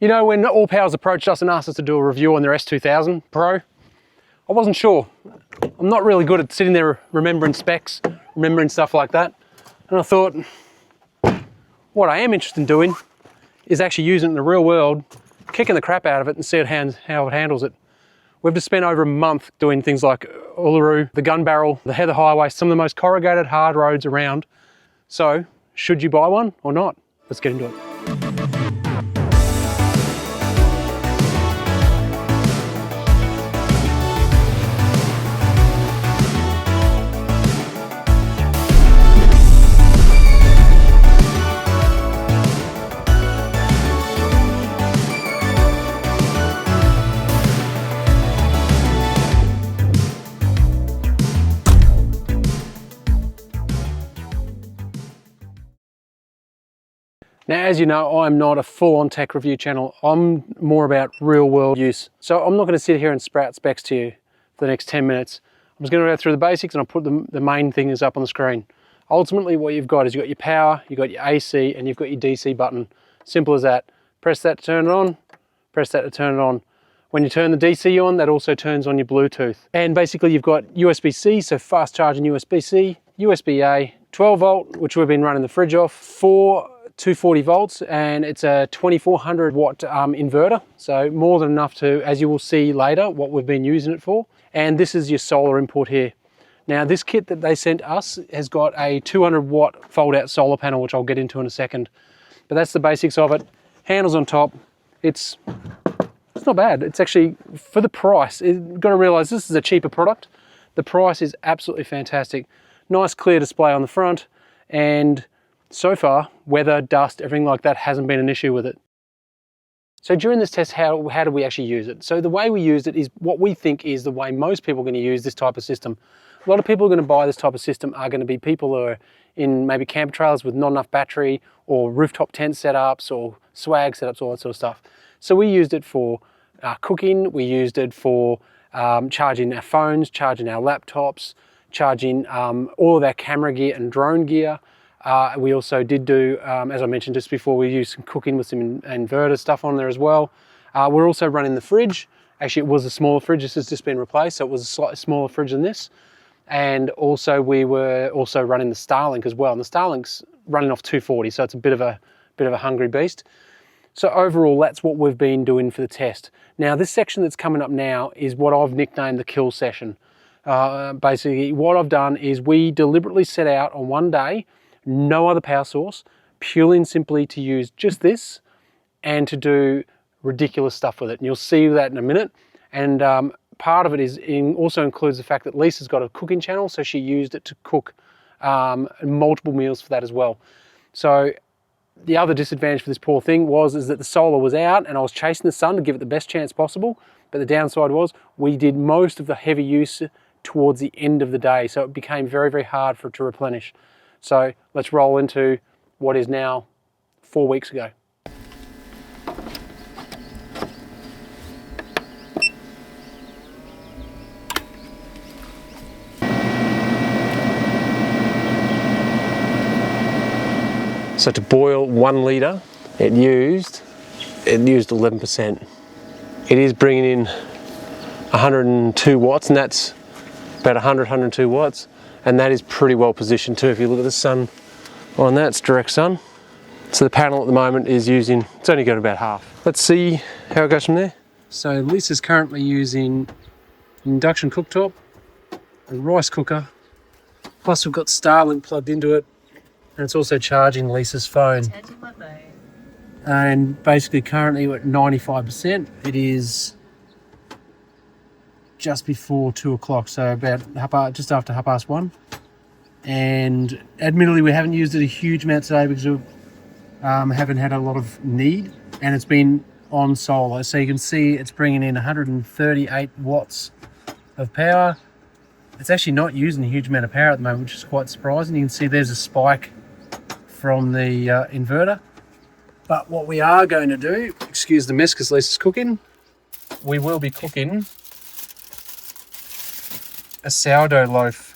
You know, when ALLPOWERS approached us and asked us to do a review on their S2000 Pro, I wasn't sure. I'm not really good at sitting there remembering specs, remembering stuff like that. And I thought, what I am interested in doing is actually using it in the real world, kicking the crap out of it and see how it handles it. We've just spent over a month doing things like Uluru, the Gunbarrel, the Highway, some of the most corrugated hard roads around. So, should you buy one or not? Let's get into it. Now, as you know, I'm not a full-on tech review channel. I'm more about real-world use. So I'm not going to sit here and sprout specs to you for the next 10 minutes. I'm just going to go through the basics and I'll put the main things up on the screen. Ultimately, what you've got is you've got your power, you've got your AC, and you've got your DC button. Simple as that. Press that to turn it on, press that to turn it on. When you turn the DC on, that also turns on your Bluetooth. And basically, you've got USB-C, so fast charging USB-C, USB-A, 12 volt, which we've been running the fridge off, 4 240 volts, and it's a 2400 watt inverter, so more than enough to, as you will see later, what we've been using it for. And this is your solar input here. Now, this kit that they sent us has got a 200 watt fold out solar panel, which I'll get into in a second, but that's the basics of it. Handles on top. It's not bad. It's actually, for the price, you've got to realize this is a cheaper product. The price is absolutely fantastic. Nice clear display on the front, and so far, weather, dust, everything like that hasn't been an issue with it. So during this test, how do we actually use it? So the way we used it is what we think is the way most people are going to use this type of system. A lot of people are going to buy this type of system are going to be people who are in maybe camper trailers with not enough battery, or rooftop tent setups, or swag setups, all that sort of stuff. So we used it for cooking, we used it for charging our phones, charging our laptops, charging all of our camera gear and drone gear. We also did do, as I mentioned just before, we used some cooking with some inverter stuff on there as well. We're also running the fridge. Actually, it was a smaller fridge. This has just been replaced, so it was a slightly smaller fridge than this. And also, we were also running the Starlink as well. And the Starlink's running off 240, so it's a bit of a hungry beast. So overall, that's what we've been doing for the test. Now, this section that's coming up now is what I've nicknamed the kill session. Basically, what I've done is we deliberately set out on one day, no other power source, purely and simply to use just this and to do ridiculous stuff with it. And you'll see that in a minute. And part of it also includes the fact that Lisa's got a cooking channel, so she used it to cook multiple meals for that as well. So the other disadvantage for this poor thing is that the solar was out and I was chasing the sun to give it the best chance possible. But the downside was we did most of the heavy use towards the end of the day, so it became very, very hard for it to replenish. So let's roll into what is now 4 weeks ago. So to boil 1 litre, it used 11%. It is bringing in 102 watts, and that's about 102 watts. And that is pretty well positioned too. If you look at the sun on that, it's direct sun. So the panel at the moment is it's only got about half. Let's see how it goes from there. So Lisa's currently using an induction cooktop, a rice cooker, plus we've got Starlink plugged into it, and it's also charging Lisa's phone. Charging my phone. And basically currently we're at 95%. It is just before 2 o'clock, so about just after 1:30. And admittedly, we haven't used it a huge amount today because we haven't had a lot of need, and it's been on solar. So you can see it's bringing in 138 watts of power. It's actually not using a huge amount of power at the moment, which is quite surprising. You can see there's a spike from the inverter. But what we are going to do, excuse the mess because Lisa's cooking, we will be cooking a sourdough loaf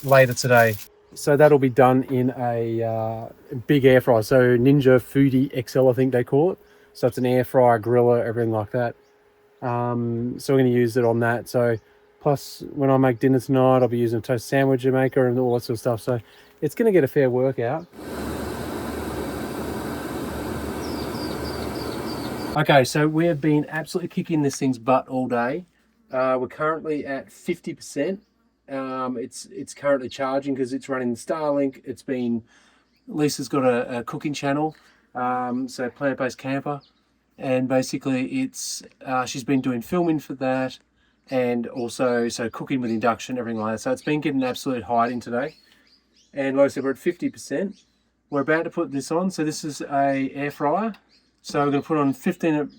later today. So that'll be done in a big air fryer, so Ninja Foodie XL I think they call it. So it's an air fryer, griller, everything like that. So we're going to use it on that. So plus when I make dinner tonight, I'll be using a toast sandwich maker and all that sort of stuff. So it's going to get a fair workout. Okay, so we have been absolutely kicking this thing's butt all day. We're currently at 50%. It's currently charging because it's running the Starlink. Lisa's got a cooking channel, so plant-based camper, and basically she's been doing filming for that, and also cooking with induction, everything like that. So it's been getting absolute hiding today. And like I said, we're at 50%. We're about to put this on. So this is a air fryer. So we're going to put on 15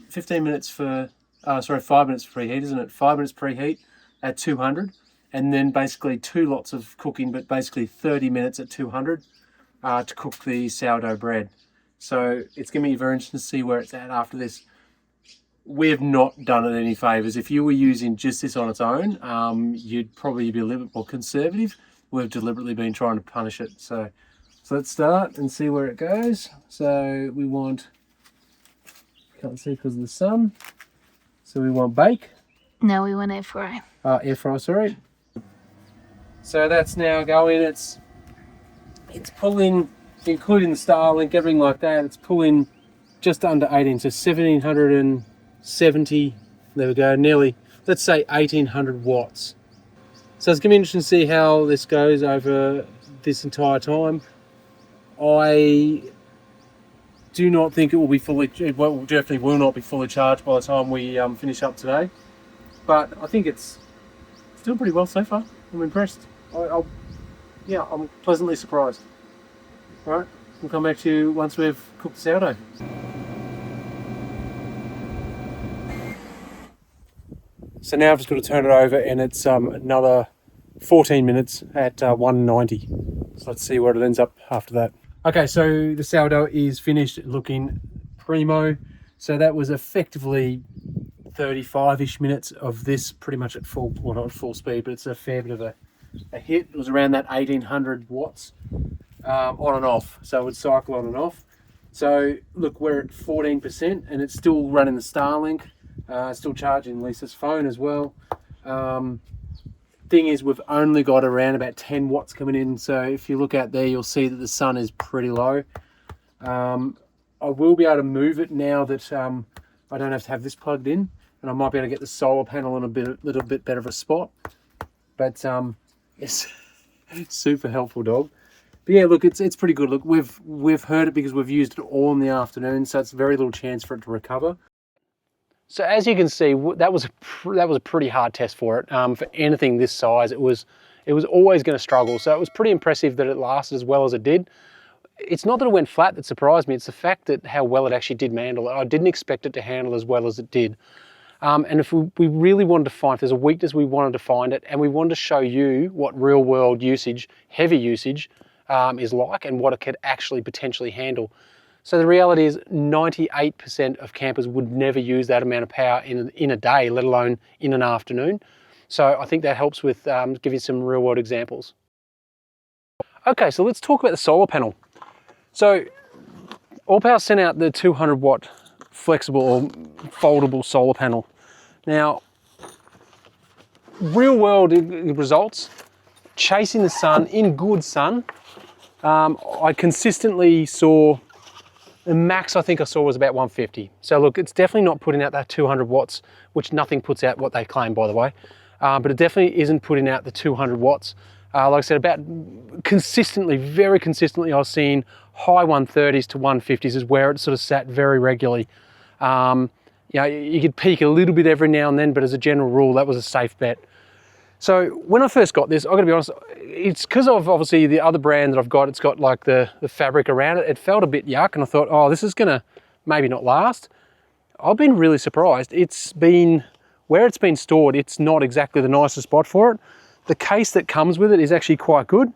minutes for, 5 minutes for preheat, isn't it? 5 minutes preheat at 200. And then basically 2 lots of cooking, but basically 30 minutes at 200 to cook the sourdough bread. So it's going to be very interesting to see where it's at after this. We have not done it any favours. If you were using just this on its own, you'd probably be a little bit more conservative. We've deliberately been trying to punish it. So let's start and see where it goes. So we want... Can't see because of the sun. So we want bake. No, we want air fry. Air fry, sorry. So that's now going. It's pulling, including the Starlink, everything like that. It's pulling just under 18, so 1770. There we go. Nearly, let's say 1800 watts. So it's gonna be interesting to see how this goes over this entire time. I do not think it will be fully, well, definitely will not be fully charged by the time we finish up today. But I think it's still pretty well so far. I'm impressed. I'm pleasantly surprised. All right, we'll come back to you once we've cooked the sourdough. So now I've just got to turn it over, and it's another 14 minutes at 190. So let's see where it ends up after that. Okay, so the sourdough is finished, looking primo. So that was effectively 35-ish minutes of this, pretty much at full, well, not at full speed, but it's a fair bit of a hit. It was around that 1800 watts on and off. So it would cycle on and off. So look, we're at 14% and it's still running the Starlink, still charging Lisa's phone as well. Thing is, we've only got around about 10 watts coming in, so if you look out there you'll see that the sun is pretty low. I will be able to move it now that I don't have to have this plugged in, and I might be able to get the solar panel in a little bit better of a spot. But it's super helpful, dog. But yeah, look, it's pretty good. Look, we've heard it because we've used it all in the afternoon, so it's very little chance for it to recover. So as you can see, that was a pretty hard test for it. For anything this size, it was always going to struggle. So it was pretty impressive that it lasted as well as it did. It's not that it went flat that surprised me. It's the fact that how well it actually did handle it. I didn't expect it to handle as well as it did. And if we really wanted to find, if there's a weakness, we wanted to find it, and we wanted to show you what real world usage, heavy usage, is like, and what it could actually potentially handle. So the reality is 98% of campers would never use that amount of power in a day, let alone in an afternoon. So I think that helps with giving some real world examples. Okay, so let's talk about the solar panel. So ALLPOWERS sent out the 200 watt flexible or foldable solar panel. Now, real world results, chasing the sun in good sun, I consistently saw, the max I think I saw was about 150. So look, it's definitely not putting out that 200 watts, which nothing puts out what they claim, by the way. But it definitely isn't putting out the 200 watts. Like I said, about consistently, very consistently, I was seeing high 130s to 150s is where it sort of sat very regularly. You know, you could peak a little bit every now and then, but as a general rule, that was a safe bet. So when I first got this, I've got to be honest, it's because of obviously the other brand that I've got, it's got like the fabric around it. It felt a bit yuck, and I thought, oh, this is gonna maybe not last. I've been really surprised. It's been, where it's been stored, it's not exactly the nicest spot for it. The case that comes with it is actually quite good.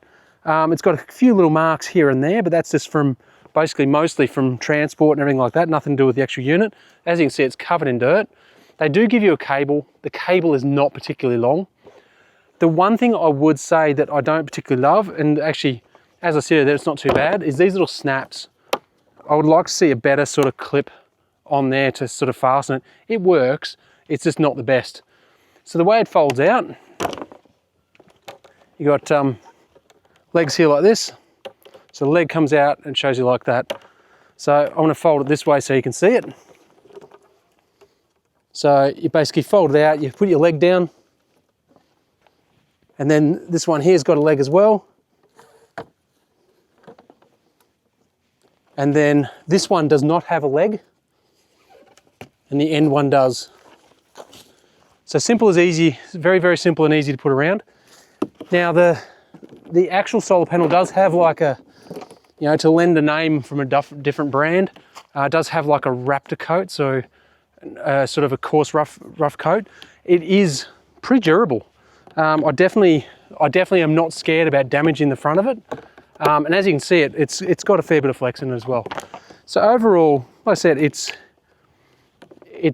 It's got a few little marks here and there, but that's just from, basically mostly from transport and everything like that, nothing to do with the actual unit. As you can see, it's covered in dirt. They do give you a cable. The cable is not particularly long. The one thing I would say that I don't particularly love, and actually, as I said, it's not too bad, is these little snaps. I would like to see a better sort of clip on there to sort of fasten it. It works, it's just not the best. So the way it folds out, you got legs here like this. So the leg comes out and shows you like that. So I'm going to fold it this way so you can see it. So you basically fold it out, you put your leg down, and then this one here's got a leg as well. And then this one does not have a leg, and the end one does. So simple as easy, very, very simple and easy to put around. Now the actual solar panel does have like a, you know, to lend a name from a different brand, it does have like a Raptor coat, so sort of a coarse rough coat. It is pretty durable. I definitely am not scared about damaging the front of it. And as you can see, it's got a fair bit of flex in it as well. So overall, like I said, it's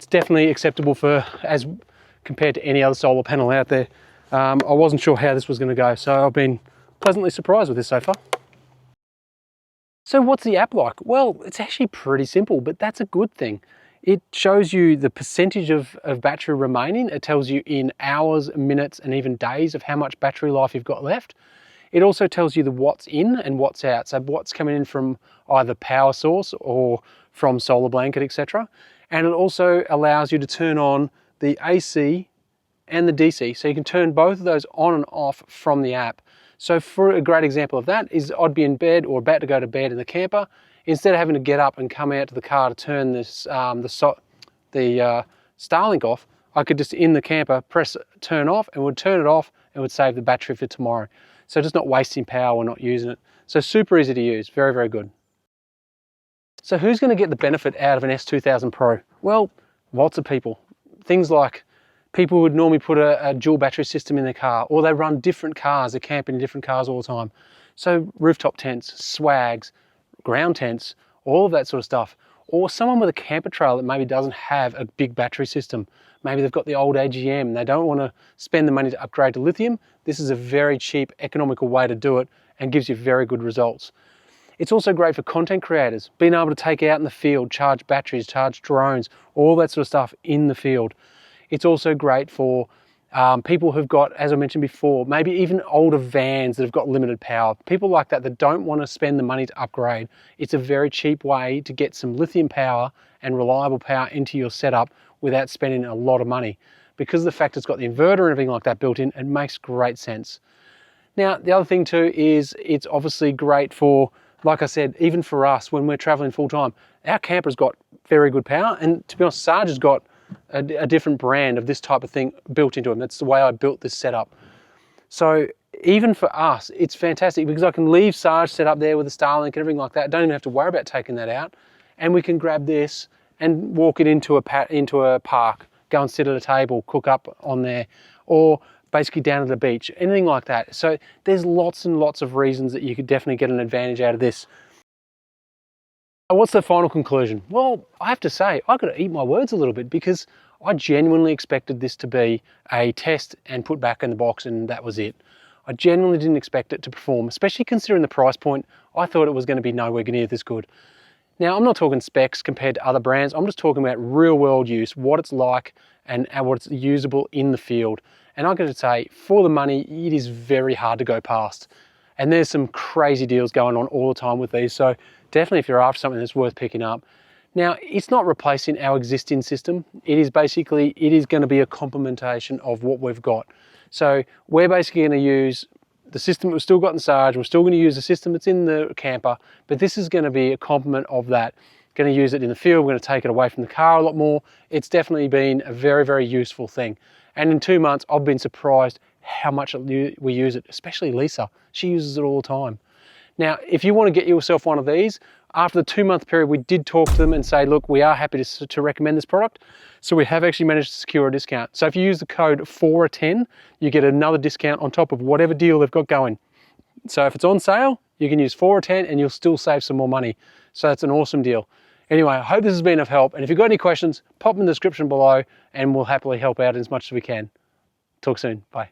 definitely acceptable as compared to any other solar panel out there. I wasn't sure how this was going to go, so I've been pleasantly surprised with this so far. So what's the app like? Well, it's actually pretty simple, but that's a good thing. It shows you the percentage of battery remaining. It tells you in hours, minutes, and even days of how much battery life you've got left. It also tells you the what's in and what's out. So what's coming in from either power source or from solar blanket, etc. And it also allows you to turn on the AC and the DC. So you can turn both of those on and off from the app. So for a great example of that is I'd be in bed or about to go to bed in the camper. Instead of having to get up and come out to the car to turn this the Starlink off, I could just in the camper press turn off and would turn it off and would save the battery for tomorrow. So just not wasting power or not using it. So super easy to use, very, very good. So who's going to get the benefit out of an S2000 Pro? Well, lots of people. Things like people would normally put a dual battery system in their car, or they run different cars, they're camping in different cars all the time. So rooftop tents, swags, ground tents, all of that sort of stuff. Or someone with a camper trailer that maybe doesn't have a big battery system. Maybe they've got the old AGM and they don't want to spend the money to upgrade to lithium. This is a very cheap, economical way to do it and gives you very good results. It's also great for content creators, being able to take out in the field, charge batteries, charge drones, all that sort of stuff in the field. It's also great for people who've got, as I mentioned before, maybe even older vans that have got limited power. People like that don't want to spend the money to upgrade. It's a very cheap way to get some lithium power and reliable power into your setup without spending a lot of money. Because of the fact it's got the inverter and everything like that built in, it makes great sense. Now, the other thing too is it's obviously great for, like I said, even for us when we're traveling full time, our camper's got very good power. And to be honest, Sarge has got a different brand of this type of thing built into them. That's the way I built this setup. So even for us, it's fantastic because I can leave Sarge set up there with the Starlink and everything like that. I don't even have to worry about taking that out. And we can grab this and walk it into a park, go and sit at a table, cook up on there, or basically down at the beach, anything like that. So there's lots and lots of reasons that you could definitely get an advantage out of this. What's the final conclusion? Well, I have to say, I've got to eat my words a little bit because I genuinely expected this to be a test and put back in the box and that was it. I genuinely didn't expect it to perform, especially considering the price point. I thought it was going to be nowhere near this good. Now, I'm not talking specs compared to other brands. I'm just talking about real world use, what it's like and what's usable in the field. And I've got to say, for the money, it is very hard to go past. And there's some crazy deals going on all the time with these. So definitely if you're after something that's worth picking up. Now, it's not replacing our existing system. It is going to be a complementation of what we've got. So we're basically going to use the system that we've still got in Sarge. We're still going to use the system that's in the camper, but this is going to be a complement of that. Going to use it in the field. We're going to take it away from the car a lot more. It's definitely been a very, very useful thing. And in 2 months, I've been surprised how much we use it, especially Lisa. She uses it all the time. Now, if you want to get yourself one of these, after the 2-month period, we did talk to them and say, look, we are happy to recommend this product. So we have actually managed to secure a discount. So if you use the code FOR10, you get another discount on top of whatever deal they've got going. So if it's on sale, you can use FOR10 and you'll still save some more money. So that's an awesome deal. Anyway, I hope this has been of help. And if you've got any questions, pop them in the description below and we'll happily help out as much as we can. Talk soon. Bye.